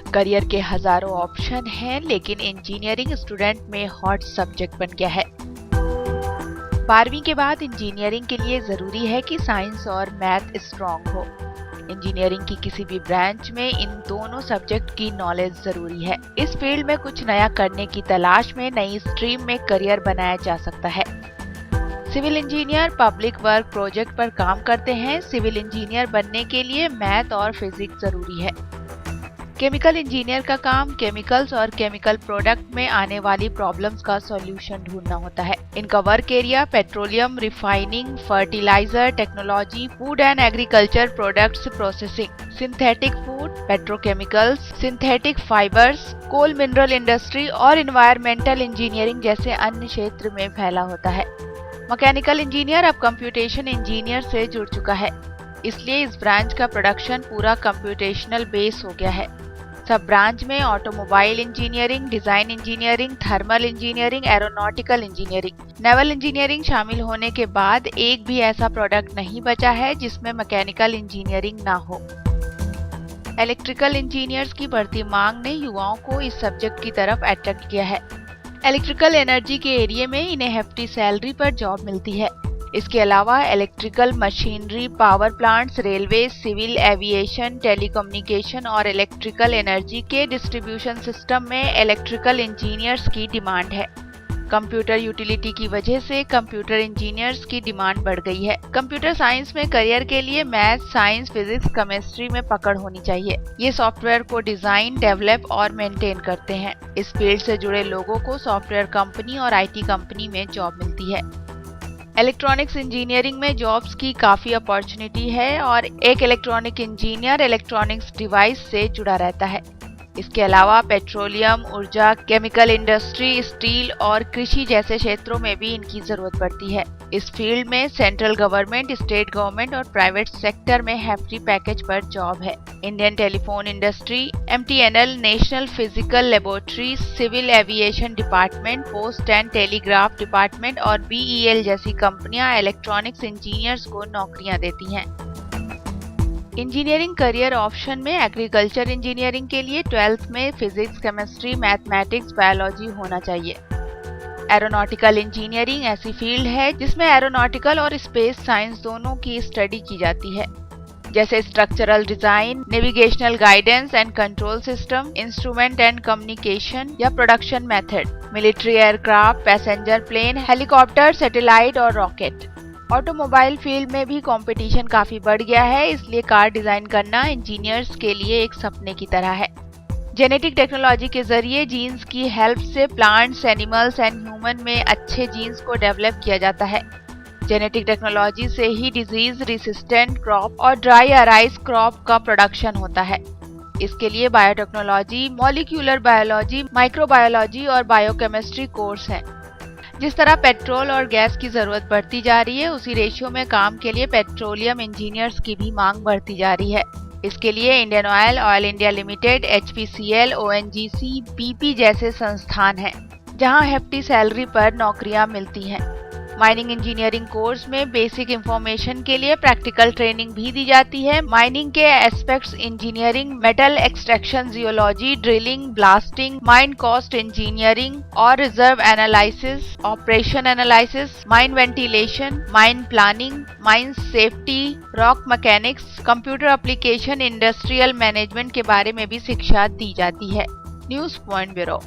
Career के हजारों option हैं, लेकिन इंजीनियरिंग स्टूडेंट में हॉट सब्जेक्ट बन गया है। 12वीं के बाद इंजीनियरिंग के लिए जरूरी है कि साइंस और मैथ स्ट्रॉन्ग हो। इंजीनियरिंग की किसी भी ब्रांच में इन दोनों सब्जेक्ट की नॉलेज जरूरी है। इस फील्ड में कुछ नया करने की तलाश में नई स्ट्रीम में करियर बनाया जा सकता है। Civil engineer public work project पर काम करते हैं। सिविल इंजीनियर बनने के लिए मैथ और फिजिक्स जरूरी है। केमिकल इंजीनियर का काम केमिकल्स और केमिकल प्रोडक्ट में आने वाली प्रॉब्लम्स का सॉल्यूशन ढूंढना होता है। इनका work area petroleum, refining, fertiliser technology, food and agriculture products processing, synthetic food, petrochemicals, synthetic fibres, coal mineral industry और इन्वायरमेंटल इंजीनियरिंग जैसे अन्य क्षेत्र में फैला होता है। मैकेनिकल इंजीनियर अब कंप्यूटेशन इंजीनियर से जुड़ चुका है, इसलिए इस ब्रांच का प्रोडक्शन पूरा कंप्यूटेशनल बेस हो गया है। सब ब्रांच में automobile engineering, design engineering, thermal engineering, aeronautical engineering, naval engineering शामिल होने के बाद एक भी ऐसा प्रोडक्ट नहीं बचा है जिसमें मैकेनिकल इंजीनियरिंग ना हो। इलेक्ट्रिकल इंजीनियर्स की बढ़ती मांग ने युवाओं को इस सब्जेक्ट की तरफ अट्रैक्ट किया है। इलेक्ट्रिकल एनर्जी के एरिया में इन्हें हेफ्टी सैलरी पर जॉब मिलती है। इसके अलावा electrical machinery, power plants, railway, civil aviation, telecommunication और इलेक्ट्रिकल एनर्जी के डिस्ट्रीब्यूशन सिस्टम में इलेक्ट्रिकल इंजीनियर्स की डिमांड है। कंप्यूटर यूटिलिटी की वजह से कंप्यूटर इंजीनियर्स की डिमांड बढ़ गई है। कंप्यूटर साइंस में करियर के लिए मैथ, साइंस, फिजिक्स, केमिस्ट्री में पकड़ होनी चाहिए। ये सॉफ्टवेयर को डिजाइन, डेवलप और मेंटेन करते हैं। इस फील्ड से जुड़े लोगों को सॉफ्टवेयर कंपनी और IT कंपनी में जॉब मिलती है। इलेक्ट्रॉनिक्स इंजीनियरिंग में जॉब्स की काफी अपॉर्चुनिटी है और एक इलेक्ट्रॉनिक इंजीनियर इलेक्ट्रॉनिक्स डिवाइस से जुड़ा रहता है। इसके अलावा पेट्रोलियम, ऊर्जा, केमिकल इंडस्ट्री, स्टील और कृषि जैसे क्षेत्रों में भी इनकी जरूरत पड़ती है। इस फील्ड में सेंट्रल गवर्नमेंट, स्टेट गवर्नमेंट और प्राइवेट सेक्टर में हेफ्टी पैकेज पर जॉब है। Indian telephone industry, MTNL, national physical laboratory, civil aviation department, post and telegraph department और BEL जैसी कंपनियां इलेक्ट्रॉनिक्स इंजीनियर्स को नौकरियां देती हैं। इंजीनियरिंग करियर ऑप्शन में एग्रीकल्चर इंजीनियरिंग के लिए 12th में फिजिक्स, केमिस्ट्री, मैथमेटिक्स, बायोलॉजी होना चाहिए। एरोनॉटिकल इंजीनियरिंग ऐसी फील्ड है जिसमें एरोनॉटिकल और स्पेस साइंस दोनों की स्टडी की जाती है, जैसे structural design, navigational guidance and control system, instrument and communication या production method, military aircraft, passenger plane, helicopter, satellite और रॉकेट। ऑटोमोबाइल फील्ड में भी कंपटीशन काफी बढ़ गया है, इसलिए कार डिजाइन करना इंजीनियर्स के लिए एक सपने की तरह है। जेनेटिक टेक्नोलॉजी के जरिए जीन्स की हेल्प से प्लांट्स, एनिमल्स एंड ह्यूमन में अच्छे जीन्स को डेवलप किया जाता है। जेनेटिक टेक्नोलॉजी से ही डिजीज रेसिस्टेंट क्रॉप और ड्राई अराइज क्रॉप का प्रोडक्शन होता है। इसके लिए बायोटेक्नोलॉजी, मॉलिक्यूलर बायोलॉजी, माइक्रोबायोलॉजी और बायोकेमिस्ट्री कोर्स हैं। जिस तरह पेट्रोल और गैस की जरूरत बढ़ती जा रही है, उसी रेशियो में काम के लिए पेट्रोलियम इंजीनियर्स की भी मांग बढ़ती जा रही है। इसके लिए Indian oil, oil India limited, HPCL, ONGC, BP जैसे संस्थान हैं, जहां हेफ्टी सैलरी पर नौकरियां मिलती हैं। माइनिंग इंजीनियरिंग कोर्स में बेसिक इंफॉर्मेशन के लिए प्रैक्टिकल ट्रेनिंग भी दी जाती है। माइनिंग के aspects engineering, metal extraction, geology, drilling, blasting, mine cost engineering और reserve analysis, operation analysis, mine ventilation, mine planning, mine safety, rock mechanics, computer application, industrial management के बारे में भी शिक्षा दी जाती है। News point bureau.